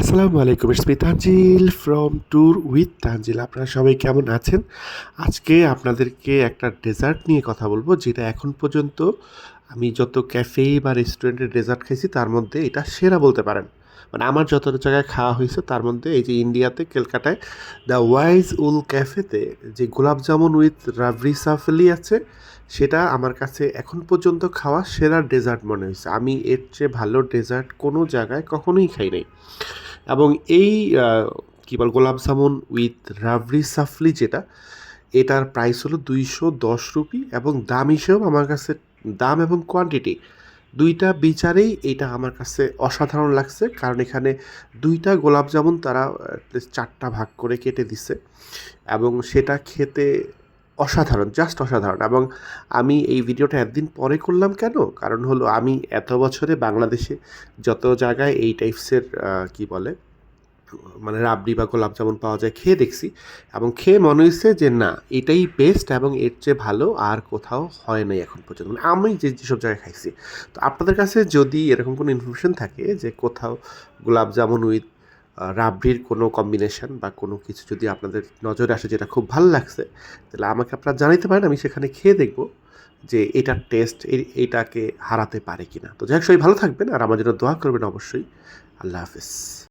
আসসালামু আলাইকুম, it's me Tanzil from tour with Tanzil. আপনারা সবাই কেমন আছেন? আজকে আপনাদেরকে একটা ডেজার্ট নিয়ে কথা বলবো, যেটা এখন পর্যন্ত আমি যত ক্যাফে বা রেস্টুরেন্টের ডেজার্ট খাইছি তার মধ্যে এটা সেরা বলতে পারেন। মানে আমার যত জায়গায় খাওয়া হয়েছে তার মধ্যে এই যে ইন্ডিয়াতে ক্যালকাটায় দ্য ওয়াইজ উল ক্যাফেতে যে গোলাপ জামুন উইথ রাবড়ি সাফলি আছে, সেটা আমার কাছে এখন পর্যন্ত খাওয়া সেরা ডেজার্ট মনে হয়েছে। আমি এর চেয়ে ভালো ডেজার্ট কোনো জায়গায় কখনোই খাই নাই। এবং এই কী বল গোলাপ জামুন উইথ রাবড়ি সাফলি যেটা, এটার প্রাইস হলো 210 রুপি এবং দাম হিসেবেও আমার কাছে, দাম এবং কোয়ান্টিটি দুইটা বিচারেই এটা আমার কাছে অসাধারণ লাগছে। কারণ এখানে দুইটা গোলাপ জামুন তারা চারটা ভাগ করে কেটে দিছে এবং সেটা খেতে অসাধারণ, জাস্ট অসাধারণ। এবং আমি এই ভিডিওটা একদিন পরে করলাম কেন? কারণ হলো আমি এত বছরে বাংলাদেশে যত জায়গায় এই টাইপসের কী বলে মানে রাবড়ি বা গোলাপ জামুন পাওয়া যায় খেয়ে দেখছি, এবং খেয়ে মনে হয়েছে যে না, এটাই বেস্ট এবং এর চেয়ে ভালো আর কোথাও হয় নাই এখন পর্যন্ত, মানে আমি যেসব জায়গায় খাইছি। তো আপনাদের কাছে যদি এরকম কোনো ইনফরমেশন থাকে যে কোথাও গোলাপ জামুন উইথ রাবড়ির কোনো কম্বিনেশন বা কোনো কিছু যদি আপনাদের নজরে আসে যেটা খুব ভালো লাগছে, তাহলে আমাকে আপনারা জানাইতে পারেন। আমি সেখানে খেয়ে দেখব যে এটার টেস্ট এইটাকে হারাতে পারে কিনা। তো যাই হোক, সবাই ভালো থাকবেন আর আমার জন্য দোয়া করবেন অবশ্যই। আল্লাহ হাফেজ।